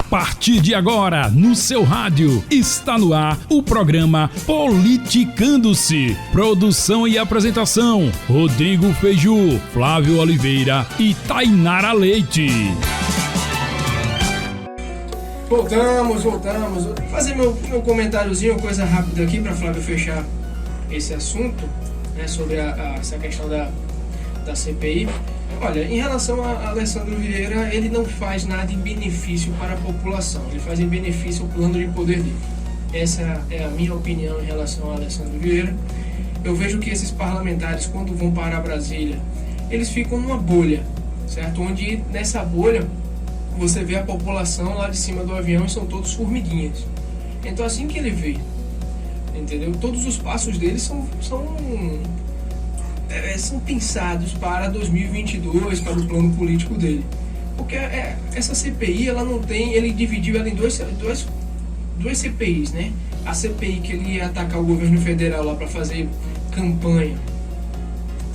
partir de agora, no seu rádio, está no ar o programa Politicando-se. Produção e apresentação, Rodrigo Feiju, Flávio Oliveira e Tainara Leite. Voltamos. Vou fazer meu comentáriozinho, coisa rápida aqui para Flávio fechar esse assunto, né, sobre essa questão da CPI. Olha, em relação a Alessandro Vieira, ele não faz nada em benefício para a população, ele faz em benefício ao plano de poder dele. Essa é a minha opinião em relação a Alessandro Vieira. Eu vejo que esses parlamentares, quando vão para Brasília, eles ficam numa bolha, certo? Onde nessa bolha você vê a população lá de cima do avião e são todos formiguinhas. Então assim que ele vê, entendeu? Todos os passos dele são pensados para 2022, para o plano político dele. Porque essa CPI, ela não tem, ele dividiu ela em duas CPIs, né? A CPI que ele ia atacar o governo federal lá para fazer campanha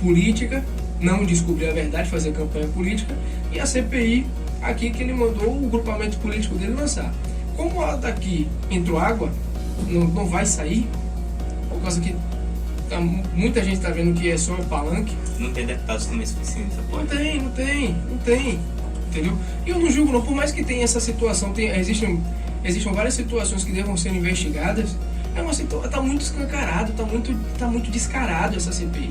política, não descobrir a verdade, fazer campanha política, e a CPI aqui que ele mandou o grupamento político dele lançar. Como a daqui entrou água, não vai sair, por causa que muita gente está vendo que é só o palanque. Não tem deputados também suficientes. Não tem, entendeu? E eu não julgo não, por mais que tenha essa situação, existam várias situações que devam ser investigadas, tá muito escancarado, tá muito descarado essa CPI.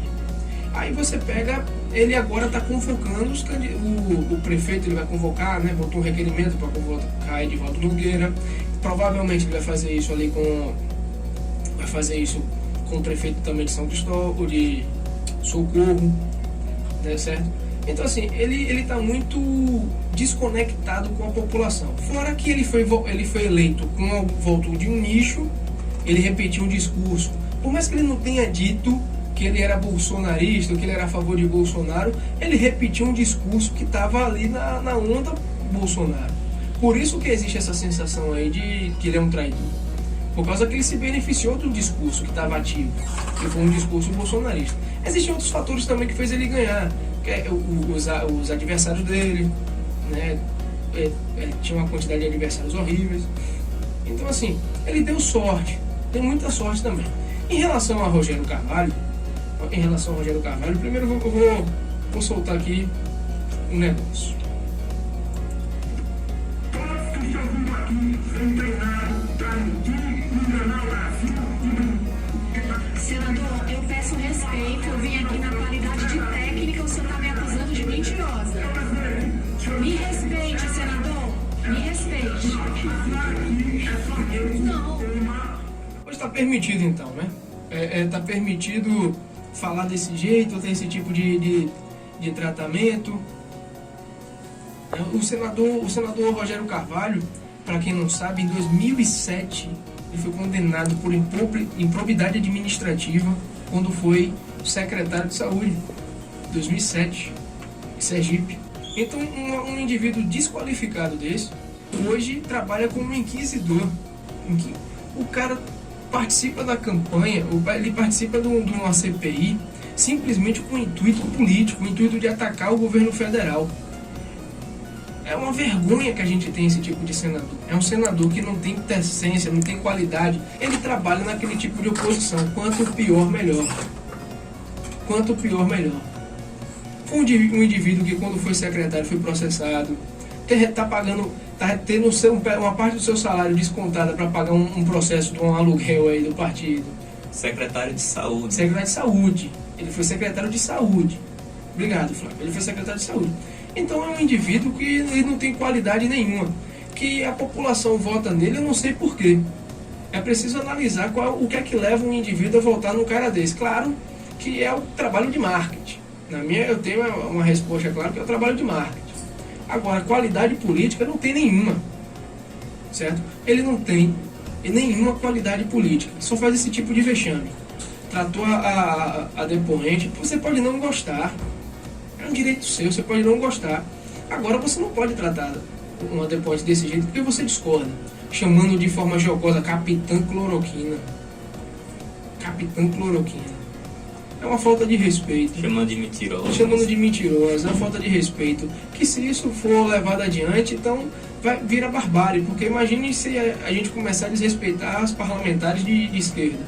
Aí você pega, ele agora está convocando o prefeito, ele vai convocar, né, botou um requerimento para convocar Edivaldo Nogueira, provavelmente ele vai fazer isso ali com o prefeito também de São Cristóvão, de Socorro, né, certo? Então assim, ele está muito desconectado com a população. Fora que ele foi eleito com o voto de um nicho, ele repetiu um discurso. Por mais que ele não tenha dito que ele era bolsonarista, que ele era a favor de Bolsonaro, ele repetiu um discurso que estava ali na onda Bolsonaro. Por isso que existe essa sensação aí de que ele é um traidor. Por causa que ele se beneficiou do discurso que estava ativo, que foi um discurso bolsonarista. Existem outros fatores também que fez ele ganhar, que é os adversários dele, né? Tinha uma quantidade de adversários horríveis. Então assim, ele deu sorte, tem muita sorte também. Em relação a Rogério Carvalho, primeiro eu vou soltar aqui um negócio. Senador, eu peço respeito, eu vim aqui na qualidade de técnica, o senhor está me acusando de mentirosa. Me respeite, senador, me respeite. Não. Hoje está permitido então, né? Está permitido falar desse jeito, ter esse tipo de tratamento. O senador Rogério Carvalho, para quem não sabe, em 2007 ele foi condenado por improbidade administrativa quando foi secretário de saúde, 2007, em Sergipe. Então um indivíduo desqualificado desse hoje trabalha como um inquisidor. O cara participa da campanha, ele participa de uma CPI simplesmente com o intuito político, o intuito de atacar o governo federal. É uma vergonha que a gente tem esse tipo de senador. É um senador que não tem decência, não tem qualidade. Ele trabalha naquele tipo de oposição. Quanto pior, melhor. Quanto pior, melhor. Foi um indivíduo que quando foi secretário foi processado, está tendo uma parte do seu salário descontada para pagar um processo de um aluguel aí do partido. Secretário de Saúde. Secretário de Saúde. Ele foi secretário de Saúde. Obrigado, Flávio. Ele foi secretário de Saúde. Então é um indivíduo que ele não tem qualidade nenhuma. Que a população vota nele, eu não sei porquê. É preciso analisar o que é que leva um indivíduo a votar num cara desse. Claro que é o trabalho de marketing. Eu tenho uma resposta, é claro, que é o trabalho de marketing. Agora, qualidade política não tem nenhuma. Certo? Ele não tem nenhuma qualidade política. Só faz esse tipo de vexame. Tratou a depoente. Você pode não gostar. É um direito seu, você pode não gostar. Agora você não pode tratar uma depoente desse jeito porque você discorda. Chamando de forma jocosa Capitã Cloroquina. Capitã Cloroquina. é uma falta de respeito. Chamando de mentirosa. Chamando de mentirosa, é uma falta de respeito. Que se isso for levado adiante, então vai virar barbárie. Porque imagine se a gente começar a desrespeitar os parlamentares de esquerda.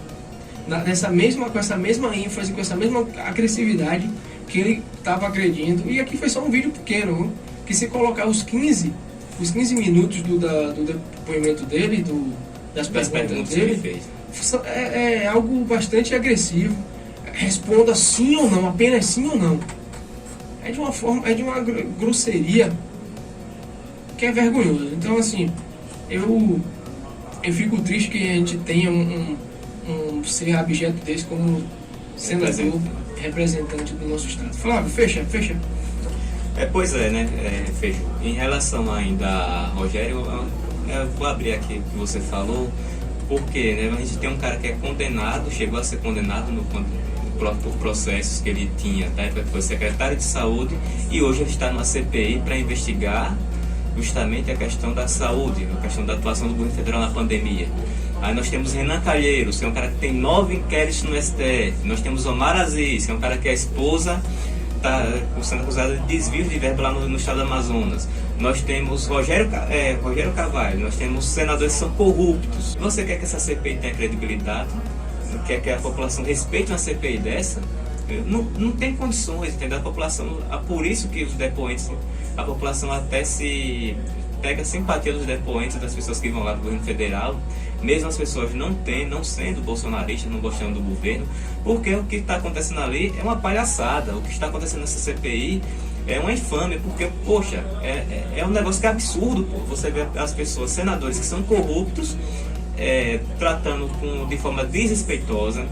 Com essa mesma ênfase, com essa mesma agressividade que ele estava agredindo. E aqui foi só um vídeo pequeno, viu? Que se colocar os 15 minutos do depoimento dele, das perguntas dele, é algo bastante agressivo. Responda sim ou não, apenas sim ou não. É de uma grosseria que é vergonhoso. Então, assim, eu fico triste que a gente tenha um ser abjeto desse como senador, representante do nosso estado. Flávio, fecha. Pois é, né, Feijó. Em relação ainda a Rogério, eu vou abrir aqui o que você falou, porque, né, a gente tem um cara que é condenado, chegou a ser condenado por processos que ele tinha, tá? Ele foi secretário de saúde e hoje ele está numa CPI para investigar justamente a questão da saúde, a questão da atuação do governo federal na pandemia. Aí nós temos Renan Calheiros, que é um cara que tem 9 inquéritos no STF. Nós temos Omar Aziz, que é um cara que a esposa está sendo acusada de desvio de verba lá no estado do Amazonas. Nós temos Rogério Carvalho, nós temos senadores que são corruptos. Você quer que essa CPI tenha credibilidade? Quer que a população respeite uma CPI dessa? Não tem condições, entendeu? A população, por isso que os depoentes, a população até se pega simpatia dos depoentes, das pessoas que vão lá do governo federal, mesmo as pessoas não sendo bolsonaristas, não gostando do governo, porque o que está acontecendo ali é uma palhaçada. O que está acontecendo nessa CPI é uma infâmia, porque, poxa, é um negócio que é absurdo, pô. Você vê as pessoas, senadores que são corruptos, tratando de forma desrespeitosa,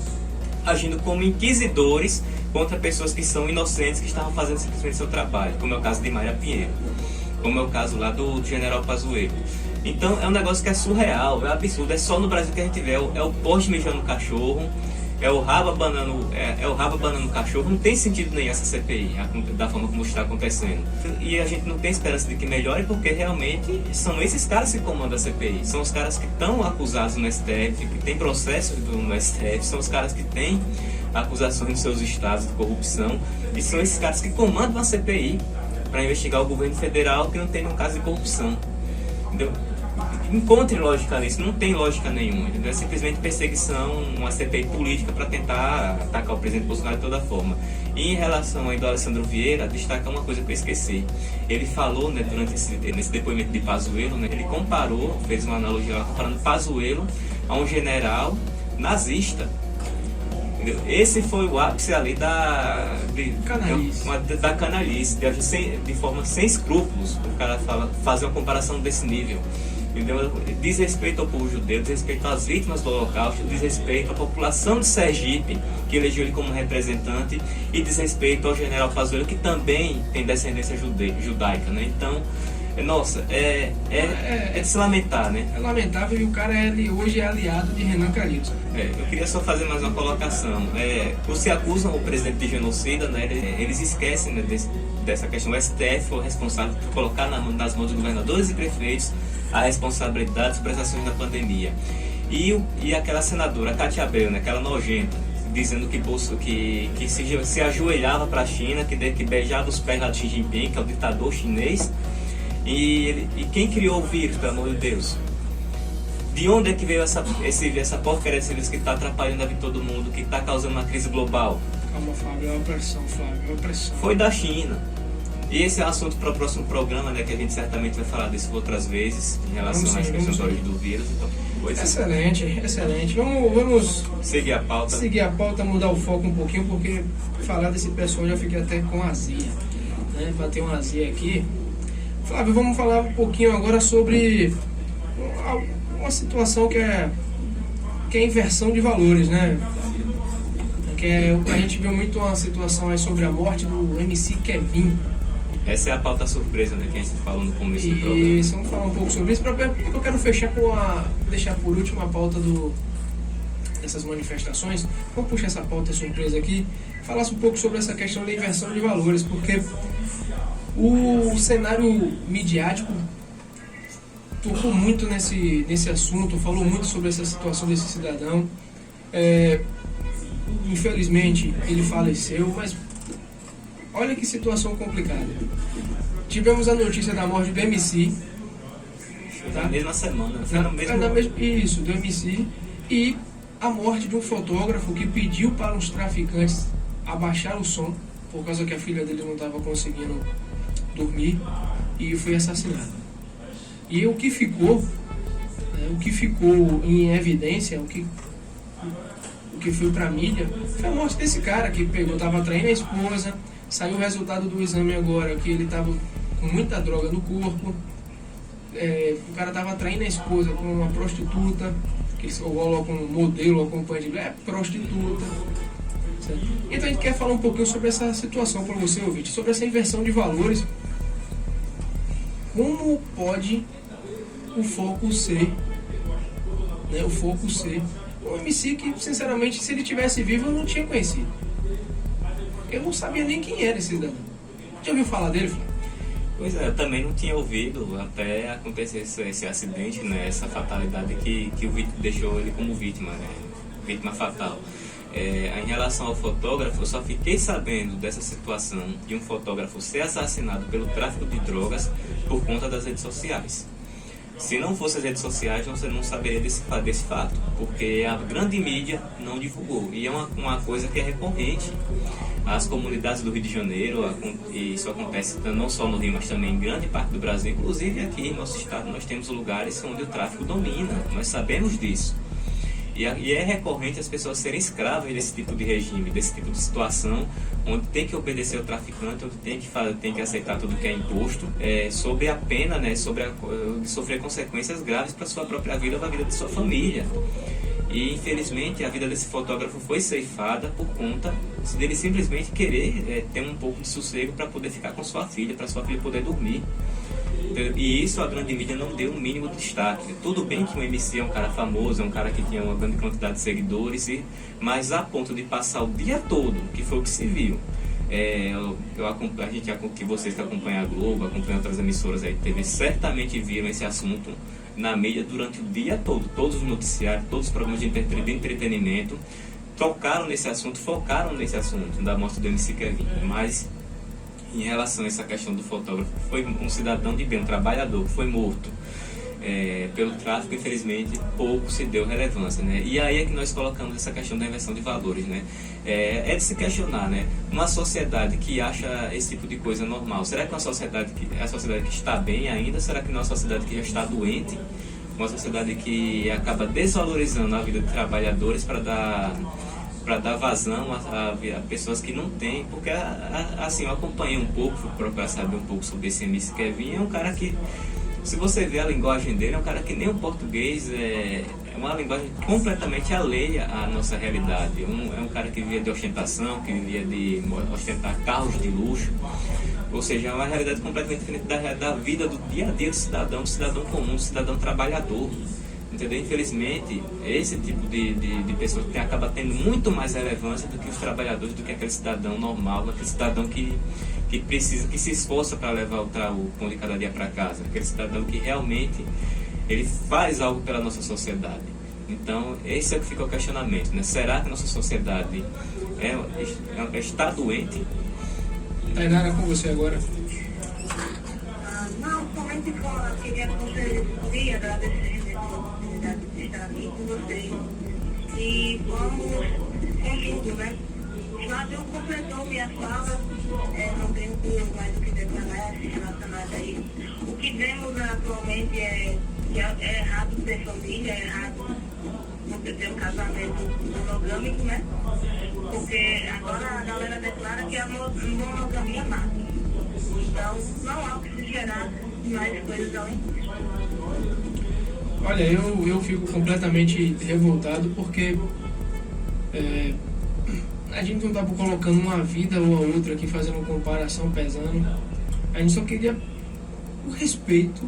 agindo como inquisidores contra pessoas que são inocentes, que estavam fazendo simplesmente seu trabalho, como é o caso de Mayra Pinheiro, como é o caso lá do general Pazuello. Então é um negócio que é surreal, é absurdo, é só no Brasil que a gente vê, é o poste mijando no cachorro, é o rabo abanando o cachorro. Não tem sentido nenhum essa CPI, da forma como está acontecendo. E a gente não tem esperança de que melhore, porque realmente são esses caras que comandam a CPI. São os caras que estão acusados no STF, que tem processos no STF, são os caras que têm acusações nos seus estados de corrupção, e são esses caras que comandam a CPI para investigar o governo federal que não tem nenhum caso de corrupção. Entendeu? Encontre lógica nisso, não tem lógica nenhuma, entendeu? É simplesmente perseguição, uma CPI política para tentar atacar o presidente Bolsonaro de toda forma. E em relação ao Alessandro Vieira, destacar uma coisa que eu esqueci. Ele falou, né, durante nesse depoimento de Pazuello, né, ele fez uma analogia lá, comparando Pazuello a um general nazista. Entendeu? Esse foi o ápice ali da canalice, de agir de forma sem escrúpulos. O cara fazer uma comparação desse nível. Entendeu? Desrespeito ao povo judeu, desrespeito às vítimas do Holocausto, desrespeito à população de Sergipe, que elegeu ele como representante, e desrespeito ao general Pazuello, que também tem descendência judaica, né? Então, nossa, é de se lamentar, né? É lamentável, e o cara hoje é aliado de Renan Calheiros. Eu queria só fazer mais uma colocação. Os que acusam o presidente de genocida, né, eles esquecem, né, dessa questão. O STF foi o responsável por colocar nas mãos dos governadores e prefeitos a responsabilidade sobre as ações da pandemia. E aquela senadora, Cátia Abreu, né, aquela nojenta, dizendo que se ajoelhava para a China, que beijava os pés lá de Xi Jinping, que é o ditador chinês. E quem criou o vírus, pelo amor de Deus? De onde é que veio essa porcaria desse vírus que está atrapalhando a vida de todo mundo, que está causando uma crise global? Calma, Flávio, é opressão, Foi da China. E esse é um assunto para o próximo programa, né, que a gente certamente vai falar disso outras vezes, em relação às questões da origem do vírus. Então, excelente. Vamos seguir a pauta, mudar o foco um pouquinho, porque falar desse pessoal já fiquei até com azia, né? Bateu uma azia aqui. Flávio, vamos falar um pouquinho agora sobre uma situação que é a inversão de valores, né? A gente viu muito uma situação aí sobre a morte do MC Kevin. Essa é a pauta surpresa, né, que a gente falou no começo do programa. Isso, vamos falar um pouco sobre isso, porque eu quero fechar deixar por último a pauta dessas manifestações. Vamos puxar essa pauta surpresa aqui, falasse um pouco sobre essa questão da inversão de valores, porque o cenário midiático tocou muito nesse assunto, falou muito sobre essa situação desse cidadão. Infelizmente, ele faleceu, mas olha que situação complicada. Tivemos a notícia da morte do MC. Tá? Na mesma semana, foi no mesmo... Isso, do MC. E a morte de um fotógrafo que pediu para os traficantes abaixar o som, por causa que a filha dele não estava conseguindo dormir, e foi assassinado. E o que ficou em evidência, o que foi para a mídia, foi a morte desse cara que estava traindo a esposa. Saiu o resultado do exame agora, que ele estava com muita droga no corpo. O cara estava traindo a esposa com uma prostituta, que eles colocam um modelo, acompanha de prostituta. Certo? Então a gente quer falar um pouquinho sobre essa situação para você, ouvinte, sobre essa inversão de valores. Como pode o foco ser, né, um MC que, sinceramente, se ele tivesse vivo, eu não tinha conhecido. Eu não sabia nem quem era esse cidadão. Já ouviu falar dele, Flávio? Pois é, eu também não tinha ouvido até acontecer esse acidente, né, essa fatalidade que o Vitor deixou ele como vítima, né, vítima fatal. Em relação ao fotógrafo, eu só fiquei sabendo dessa situação de um fotógrafo ser assassinado pelo tráfico de drogas por conta das redes sociais. Se não fosse as redes sociais, você não saberia desse fato, porque a grande mídia não divulgou. E é uma coisa que é recorrente. As comunidades do Rio de Janeiro, e isso acontece não só no Rio, mas também em grande parte do Brasil, inclusive aqui em nosso estado, nós temos lugares onde o tráfico domina, nós sabemos disso. E é recorrente as pessoas serem escravas desse tipo de regime, desse tipo de situação, onde tem que obedecer ao traficante, onde tem que aceitar tudo que é imposto, sob a pena, né, de sofrer consequências graves para a sua própria vida ou para a vida de sua família. E infelizmente a vida desse fotógrafo foi ceifada por conta dele simplesmente querer ter um pouco de sossego para poder ficar com sua filha, para sua filha poder dormir. E isso a grande mídia não deu um mínimo de destaque. Tudo bem que o MC é um cara famoso, é um cara que tinha uma grande quantidade de seguidores, mas a ponto de passar o dia todo, que foi o que se viu. Que vocês que acompanham a Globo, acompanham outras emissoras aí, certamente viram esse assunto na mídia durante o dia todo. Todos os noticiários, todos os programas de entretenimento tocaram nesse assunto, focaram nesse assunto da morte do MC Kevin. Mas em relação a essa questão do fotógrafo, foi um cidadão de bem, um trabalhador que foi morto pelo tráfico, infelizmente pouco se deu relevância, né? E aí é que nós colocamos essa questão da inversão de valores, né? É de se questionar, né? Uma sociedade que acha esse tipo de coisa normal, será que é a sociedade que está bem ainda? Será que não é uma sociedade que já está doente? Uma sociedade que acaba desvalorizando a vida de trabalhadores para dar vazão a pessoas que não têm, porque assim, eu acompanhei um pouco, fui procurar saber um pouco sobre esse MC Kevin. É um cara que, se você vê a linguagem dele, é um cara que nem o português, é uma linguagem completamente alheia à nossa realidade. É um cara que vivia de ostentação, que vivia de ostentar carros de luxo, ou seja, é uma realidade completamente diferente da vida do dia a dia do cidadão comum, do cidadão trabalhador. Entendeu? Infelizmente, esse tipo de pessoa acaba tendo muito mais relevância do que os trabalhadores, do que aquele cidadão normal, aquele cidadão que precisa, que se esforça para levar o pão de cada dia para casa, aquele cidadão que realmente ele faz algo pela nossa sociedade. Então, esse é o que fica o questionamento, né? Será que a nossa sociedade está doente? Tainara, com você agora. Não, somente queria que você podia agradecer de estar aqui com vocês. E vamos com tudo, né? Flávio completou minha fala, não tenho mais o que declarar relacionado a isso. O que vemos atualmente é errado ter família, é errado você ter um casamento monogâmico, né? Porque agora a galera declara que a monogamia mata. Então não há o que se gerar mais coisas além disso. Olha, eu fico completamente revoltado porque a gente não está colocando uma vida ou a outra aqui, fazendo uma comparação, pesando. A gente só queria o respeito,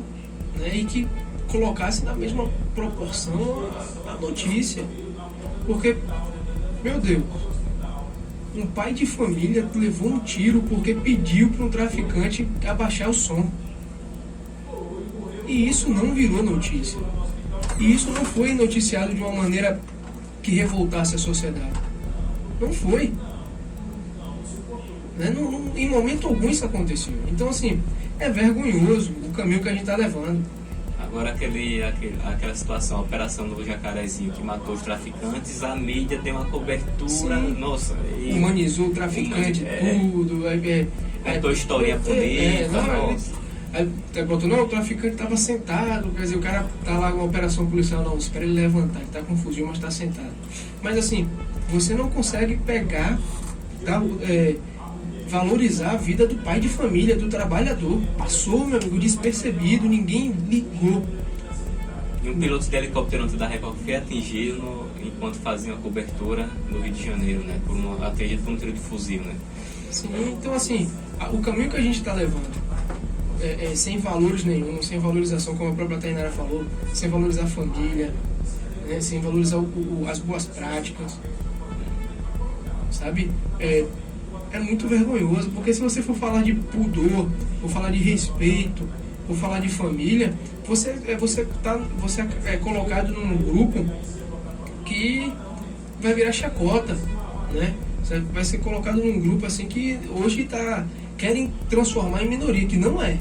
né, e que colocasse na mesma proporção a notícia. Porque, meu Deus, um pai de família levou um tiro porque pediu para um traficante abaixar o som. E isso não virou notícia. E isso não foi noticiado de uma maneira que revoltasse a sociedade. Não foi. Né? Em momento algum isso aconteceu. Então, assim, é vergonhoso o caminho que a gente está levando. Agora aquela situação, a operação do Jacarezinho que matou os traficantes, a mídia tem uma cobertura, Sim. nossa. Humanizou o traficante, tudo. Contou historinha bonita, nossa. Aí botou, não, o traficante estava sentado, quer dizer, o cara tá lá com uma operação policial, não, espera ele levantar, ele tá com um fuzil, mas tá sentado. Mas assim, você não consegue pegar, valorizar a vida do pai de família, do trabalhador. Passou, meu amigo, despercebido, ninguém ligou. E um piloto de helicóptero da Record foi atingido enquanto fazia uma cobertura no Rio de Janeiro, né? Atingido por um tiro de fuzil, né? Sim, então assim, o caminho que a gente está levando, sem valores nenhum, sem valorização, como a própria Tainara falou, sem valorizar a família, né? Sem valorizar as boas práticas, sabe? É muito vergonhoso, porque se você for falar de pudor, for falar de respeito, for falar de família, você é colocado num grupo que vai virar chacota, né? Você vai ser colocado num grupo assim que hoje querem transformar em minoria, que não é.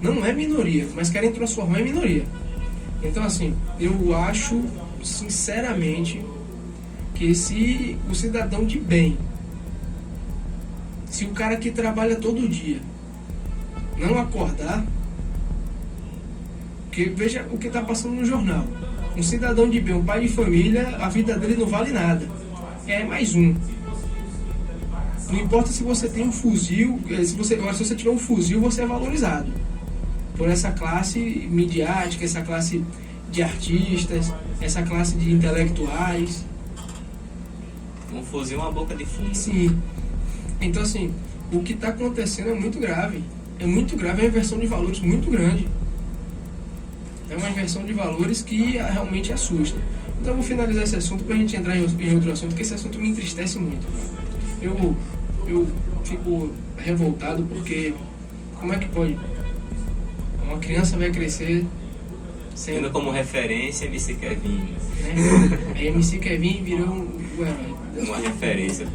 Não é minoria, mas querem transformar em minoria. Então, assim, eu acho, sinceramente, que se o cidadão de bem, se o cara que trabalha todo dia não acordar, porque veja o que está passando no jornal. Um cidadão de bem, um pai de família, a vida dele não vale nada. É mais um. Não importa se você tem um fuzil, se você tiver um fuzil, você é valorizado por essa classe midiática, essa classe de artistas, essa classe de intelectuais. Um fuzil é uma boca de fumo. Sim. Então, assim, o que está acontecendo é muito grave. É muito grave, é uma inversão de valores muito grande. É uma inversão de valores que realmente assusta. Então, eu vou finalizar esse assunto para a gente entrar em outro assunto, porque esse assunto me entristece muito. Eu fico revoltado porque como é que pode? Uma criança vai crescer sendo... Tendo como referência MC Kevin. Né? A MC Kevin virou um herói. Uma referência.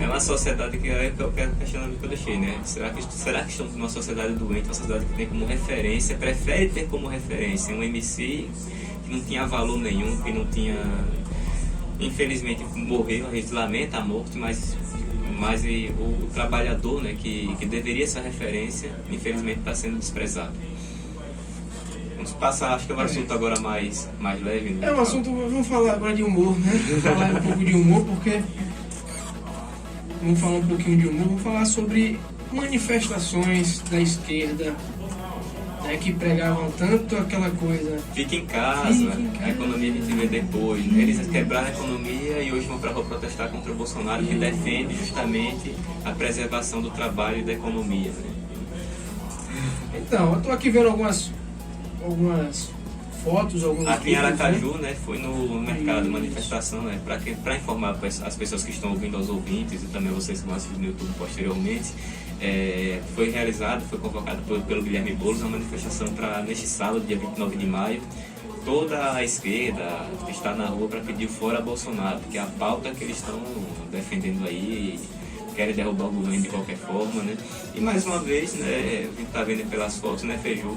É uma sociedade que é o questionamento que eu deixei, né? Será que estamos numa sociedade doente, uma sociedade que tem como referência, prefere ter como referência um MC que não tinha valor nenhum, que não tinha... Infelizmente morreu, a gente lamenta a morte, mas o trabalhador, né, que deveria ser a referência, infelizmente está sendo desprezado. Vamos passar, acho que é um assunto agora mais leve. Né? É um assunto, vamos falar agora de humor, né? Vamos falar um pouco de humor, porque... Vamos falar um pouquinho de humor, vamos falar sobre manifestações da esquerda, né, que pregavam tanto aquela coisa... Fica em casa, a economia a gente vê depois. Né? Eles quebraram a economia e hoje vão para a rua protestar contra o Bolsonaro, que defende justamente a preservação do trabalho e da economia. Né? Então, eu estou aqui vendo algumas fotos, alguns aqui em Aracaju, né, foi no mercado, manifestação, né, para informar as pessoas que estão ouvindo, aos ouvintes e também vocês que vão assistir no YouTube posteriormente, foi convocado pelo Guilherme Boulos uma manifestação neste sábado, dia 29 de maio. Toda a esquerda está na rua para pedir fora Bolsonaro, porque a pauta que eles estão defendendo aí, querem derrubar o governo de qualquer forma, né? E mais uma vez, né, a gente está vendo pelas fotos, né, Feiju?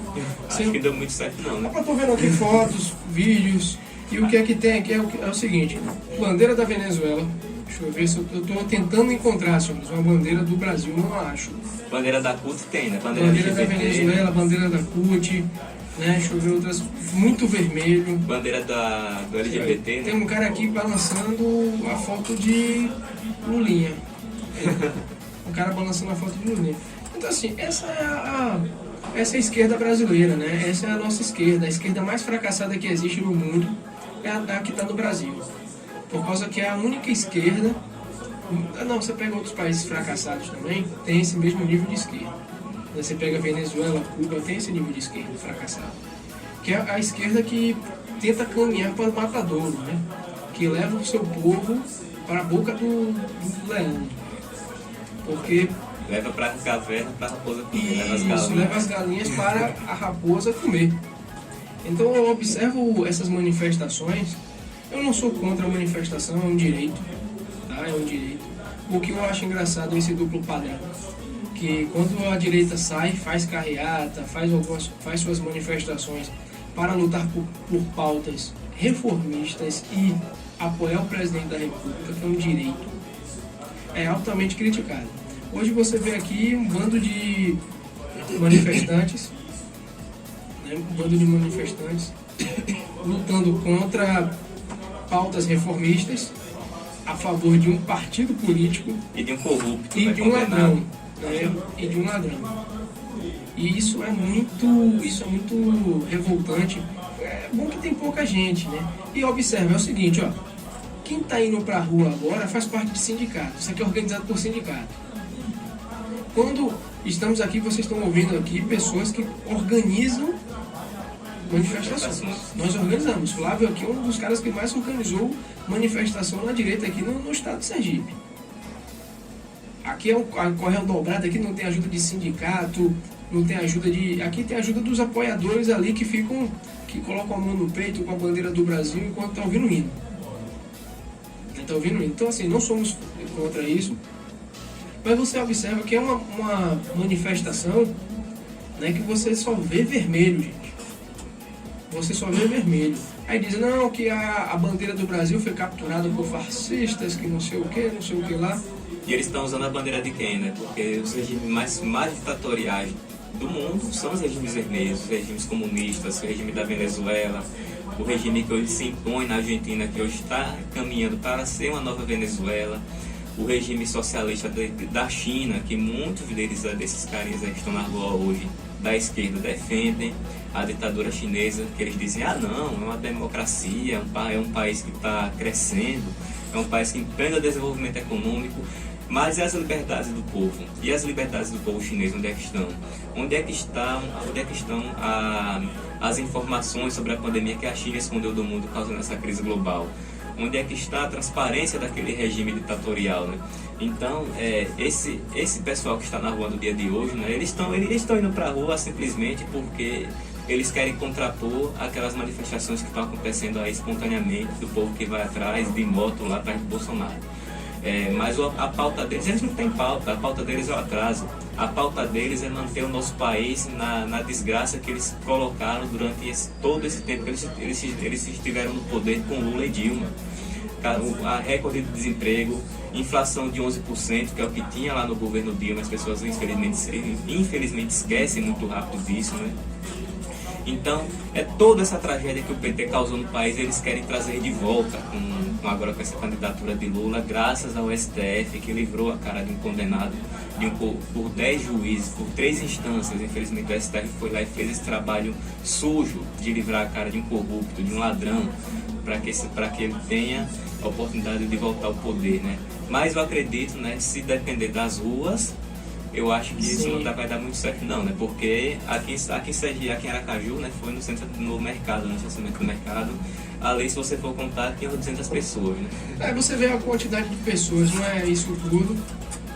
Acho que deu muito certo não, né? Eu estou vendo aqui fotos, vídeos, e o que é que tem aqui é o seguinte: bandeira da Venezuela. Deixa eu ver se eu estou tentando encontrar, senhores, uma bandeira do Brasil, não acho. Bandeira da CUT tem, né? Bandeira da Venezuela, bandeira da CUT, né? Deixa eu ver outras, muito vermelho. Bandeira do LGBT, né? Tem um cara aqui balançando a foto de Lulinha. Um cara balançando a foto de Lulinha. Então, assim, essa é a esquerda brasileira, né? Essa é a nossa esquerda. A esquerda mais fracassada que existe no mundo é a que está no Brasil. Por causa que é a única esquerda... Não, você pega outros países fracassados também, tem esse mesmo nível de esquerda. Você pega Venezuela, Cuba, tem esse nível de esquerda fracassado. Que é a esquerda que tenta caminhar para o matadouro, né? Que leva o seu povo para a boca do leão. Porque... Leva para a caverna para a raposa comer. Isso, leva as galinhas para a raposa comer. Então eu observo essas manifestações. Eu não sou contra a manifestação, é um direito. manifestar, é um direito. O que eu acho engraçado é esse duplo padrão. Que quando a direita sai, faz carreata, faz suas manifestações para lutar por pautas reformistas e apoiar o presidente da República, que é um direito, é altamente criticado. Hoje você vê aqui um bando de manifestantes, né, lutando contra pautas reformistas a favor de um partido político e de um corrupto e de um ladrão, né, E isso é muito revoltante. É bom que tem pouca gente, né? E observa, é o seguinte, ó, quem está indo para a rua agora faz parte de sindicato. Isso aqui é organizado por sindicato. Quando estamos aqui, vocês estão ouvindo aqui pessoas que organizam manifestações. Nós organizamos. Flávio aqui é um dos caras que mais organizou manifestação na direita aqui no estado de Sergipe. Aqui é a Correio Dobrado, aqui não tem ajuda de sindicato, não tem ajuda de... Aqui tem ajuda dos apoiadores ali que colocam a mão no peito com a bandeira do Brasil enquanto está ouvindo o hino. Então, assim, não somos contra isso, mas você observa que é uma manifestação, né, que você só vê vermelho, gente. Você só vê vermelho. Aí dizem, não, que a bandeira do Brasil foi capturada por fascistas, que não sei o que lá. E eles estão usando a bandeira de quem, né? Porque os regimes mais ditatoriais do mundo são os regimes vermelhos, os regimes comunistas, o regime da Venezuela, o regime que hoje se impõe na Argentina, que hoje está caminhando para ser uma nova Venezuela, o regime socialista da China, que muitos desses carinhas que estão na rua hoje, da esquerda, defendem a ditadura chinesa, que eles dizem, não, é uma democracia, é um país que está crescendo, é um país que empreende o desenvolvimento econômico. Mas e as liberdades do povo? E as liberdades do povo chinês, onde é que estão? Onde é que estão as informações sobre a pandemia que a China escondeu do mundo causando essa crise global? Onde é que está a transparência daquele regime ditatorial, né? Então, esse pessoal que está na rua no dia de hoje, né, eles estão indo para a rua simplesmente porque eles querem contrapor aquelas manifestações que estão acontecendo aí espontaneamente, do povo que vai atrás de moto lá atrás do Bolsonaro. Mas a pauta deles, eles não têm pauta, a pauta deles é o atraso. A pauta deles é manter o nosso país na desgraça que eles colocaram durante todo esse tempo que eles estiveram no poder com Lula e Dilma. A recorde de desemprego, inflação de 11%, que é o que tinha lá no governo Dilma, as pessoas infelizmente esquecem muito rápido disso, né? Então, é toda essa tragédia que o PT causou no país, eles querem trazer de volta, agora com essa candidatura de Lula, graças ao STF, que livrou a cara de um condenado por 10 juízes, por 3 instâncias. Infelizmente o STF foi lá e fez esse trabalho sujo de livrar a cara de um corrupto, de um ladrão, para que ele tenha a oportunidade de voltar ao poder, né? Mas eu acredito, né, se depender das ruas, eu acho que isso não vai dar muito certo não, né? Porque aqui em Aracaju, né, foi no mercado, no estacionamento do mercado, ali, se você for contar, tinha 200 pessoas, né? Você vê a quantidade de pessoas, não é isso tudo.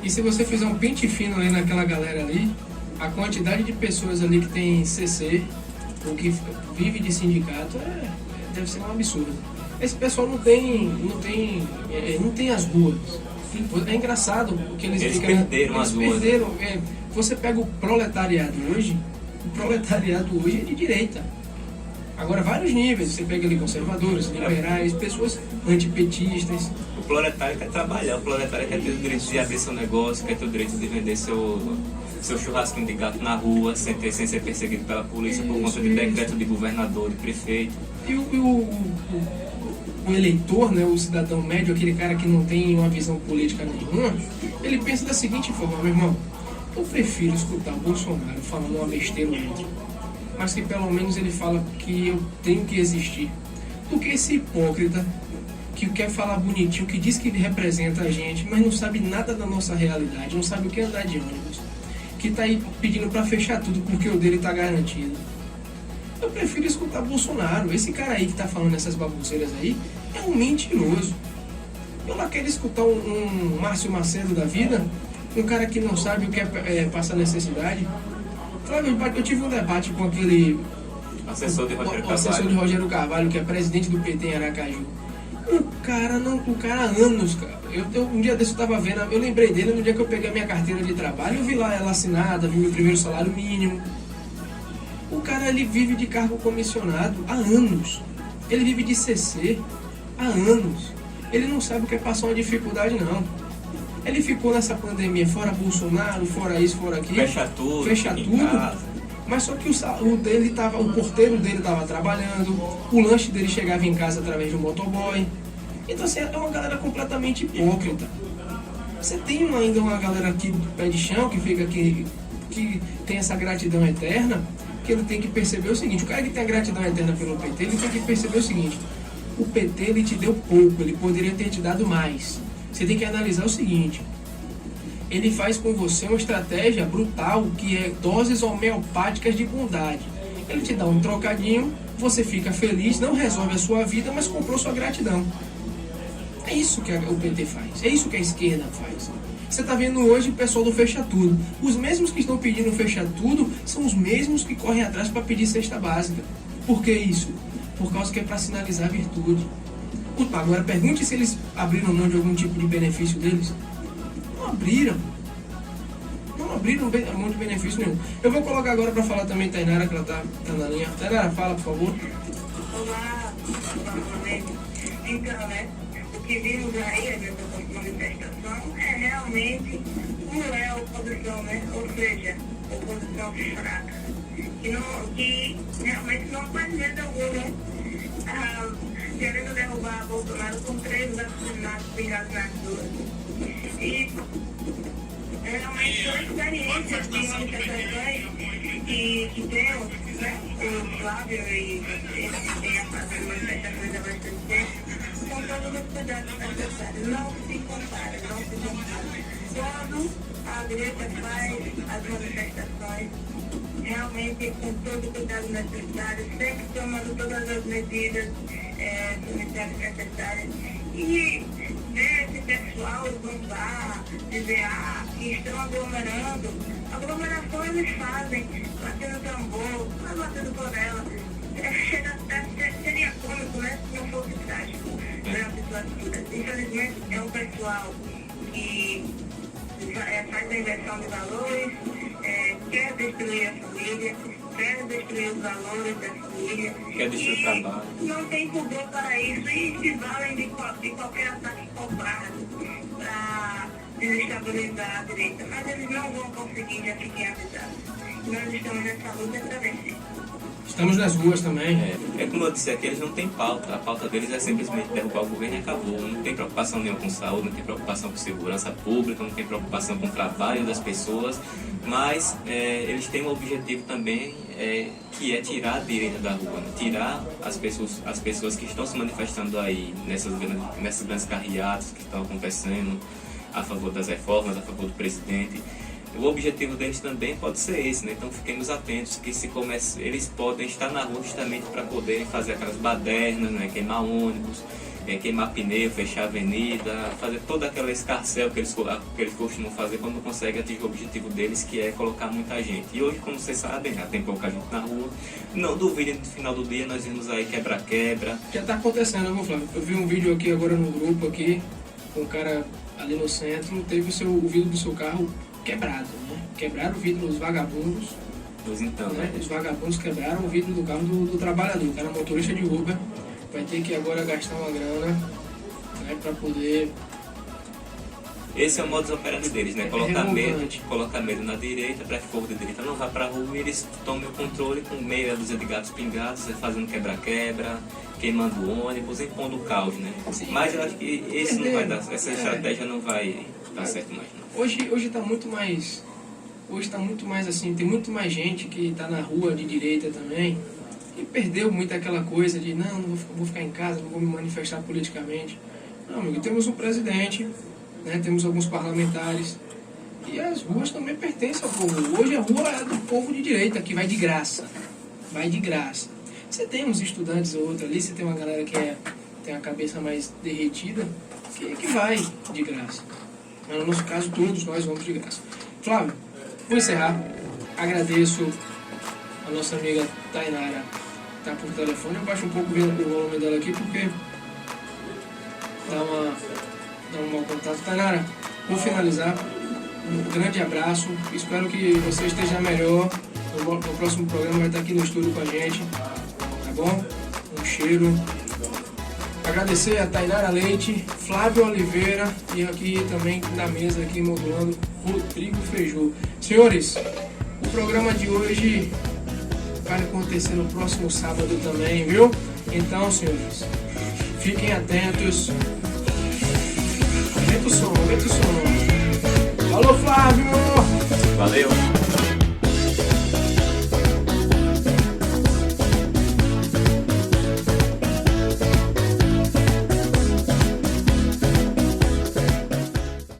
E se você fizer um pente fino ali naquela galera ali, a quantidade de pessoas ali que tem CC, ou que vive de sindicato, deve ser um absurdo. Esse pessoal não tem as ruas. É engraçado porque eles perderam as ruas. Você pega o proletariado hoje é de direita. Agora, vários níveis. Você pega ali conservadores, liberais, pessoas antipetistas. O proletário quer trabalhar, o proletário quer ter o direito de abrir seu negócio, quer ter o direito de vender seu churrasquinho de gato na rua, sem ser perseguido pela polícia por conta de decreto de governador, de prefeito. E o eleitor, né, o cidadão médio, aquele cara que não tem uma visão política nenhuma, ele pensa da seguinte forma: meu irmão, eu prefiro escutar o Bolsonaro falando uma besteira ou outra, mas que pelo menos ele fala que eu tenho que existir, do que esse hipócrita que quer falar bonitinho, que diz que ele representa a gente, mas não sabe nada da nossa realidade, não sabe o que é andar de ônibus, que tá aí pedindo para fechar tudo porque o dele tá garantido. Eu prefiro escutar Bolsonaro. Esse cara aí que tá falando essas babunceiras aí é um mentiroso. Eu lá quero escutar um Márcio Macedo da vida, um cara que não sabe o que é passar necessidade. Flávio, eu tive um debate com aquele assessor de Rogério Carvalho, que é presidente do PT em Aracaju. O cara há anos, cara. Um dia desse eu tava vendo, eu lembrei dele no dia que eu peguei a minha carteira de trabalho, eu vi lá ela assinada, vi meu primeiro salário mínimo. O cara, ele vive de cargo comissionado há anos. Ele vive de CC há anos. Ele não sabe o que é passar uma dificuldade, não. Ele ficou nessa pandemia, fora Bolsonaro, fora isso, fora aquilo. Fecha tudo. Mas só que o porteiro dele estava trabalhando, o lanche dele chegava em casa através de um motoboy. Então assim, é uma galera completamente hipócrita. Você tem ainda uma galera aqui do pé de chão que fica aqui, que tem essa gratidão eterna, que ele tem que perceber o seguinte: o cara que tem a gratidão eterna pelo PT, ele tem que perceber o seguinte: o PT ele te deu pouco, ele poderia ter te dado mais. Você tem que analisar o seguinte: ele faz com você uma estratégia brutal, que é doses homeopáticas de bondade. Ele te dá um trocadinho, você fica feliz, não resolve a sua vida, mas comprou sua gratidão. É isso que o PT faz, é isso que a esquerda faz. Você está vendo hoje o pessoal do Fecha Tudo. Os mesmos que estão pedindo Fecha Tudo são os mesmos que correm atrás para pedir cesta básica. Por que isso? Por causa que é para sinalizar virtude. Agora pergunte se eles abriram mão de algum tipo de benefício deles. Não abriram mão de benefício nenhum. Eu vou colocar agora para falar também Tainara, que ela tá na linha. Tainara, fala, por favor. Olá, então, né? O que vimos aí, a manifestação, é realmente a oposição, né? Ou seja, oposição fraca. Que realmente não faz medo algum, né? Querendo derrubar Bolsonaro com 3 assassinatos pingados nas ruas. E realmente são experiências de manifestações que temos, né? O Flávio e você que tem a fazer manifestações há bastante tempo, com todos os cuidados necessários. Não se compara. Quando a direita faz as manifestações, realmente com todo o cuidado necessário, sempre tomando todas as medidas sanitárias necessárias. E ver esse pessoal zombar, dizer que estão aglomerando. Aglomeração eles fazem, batendo tambor, batendo panela. Seria cômico, né, se não fosse trágico. Infelizmente é um pessoal que faz a inversão de valores, quer destruir a família, quer destruir os valores da família. Quer destruir o trabalho. Não tem pudor para isso e se valem de qualquer ataque covarde para desestabilizar a direita. Mas eles não vão conseguir, já fiquem avisados. Nós estamos nessa luta para vencer. Estamos nas ruas também. É como eu disse aqui, eles não têm pauta. A pauta deles é simplesmente derrubar o governo e acabou. Não tem preocupação nenhuma com saúde, não tem preocupação com segurança pública, não tem preocupação com o trabalho das pessoas. Mas eles têm um objetivo também, que é tirar a direita da rua, né? Tirar as pessoas que estão se manifestando aí nessas grandes carreatas que estão acontecendo a favor das reformas, a favor do presidente. O objetivo deles também pode ser esse, né? Então fiquemos atentos que eles podem estar na rua justamente para poderem fazer aquelas badernas, né? Queimar ônibus, queimar pneu, fechar a avenida, fazer toda aquela escarcel que eles costumam fazer quando conseguem atingir o objetivo deles, que é colocar muita gente. E hoje, como vocês sabem, já tem pouca gente na rua. Não duvidem, no final do dia nós vimos aí quebra-quebra. Já está acontecendo, viu, Flávio? Eu vi um vídeo aqui agora no grupo aqui, com um cara ali no centro, teve o vidro do seu carro quebrado, né? Quebraram o vidro dos vagabundos. Pois então, né? Os vagabundos quebraram o vidro do carro do trabalhador. O cara motorista de Uber vai ter que agora gastar uma grana, né, para poder... Esse é o modus operandi deles, né? Colocar medo na direita, para que o povo da direita não vá para a rua e eles tomem o controle com meia dúzia de gatos pingados, fazendo quebra-quebra, queimando ônibus, impondo o caos, né? Sim, mas eu acho que não vai dar, essa estratégia não vai dar certo mais, não. Hoje está muito mais... Hoje está muito mais assim, tem muito mais gente que está na rua de direita também e perdeu muito aquela coisa de não vou ficar em casa, não vou me manifestar politicamente. Não, amigo, temos um presidente, né, temos alguns parlamentares e as ruas também pertencem ao povo. Hoje a rua é do povo de direita, que vai de graça. Vai de graça. Você tem uns estudantes ou outro ali, você tem uma galera que tem a cabeça mais derretida, que vai de graça. Mas no nosso caso, todos nós vamos de graça. Flávio, vou encerrar. Agradeço a nossa amiga Tainara, que está por telefone. Eu baixo um pouco o volume dela aqui, porque dar um mau contato. Tainara, vou finalizar. Um grande abraço. Espero que você esteja melhor. No próximo programa vai estar aqui no estúdio com a gente. Tá bom? Um cheiro. Agradecer a Tainara Leite, Flávio Oliveira e aqui também na mesa, aqui modulando, Rodrigo Feijô. Senhores, o programa de hoje vai acontecer no próximo sábado também, viu? Então, senhores, fiquem atentos. Aumenta o som, aumenta o som. Alô, Flávio! Valeu!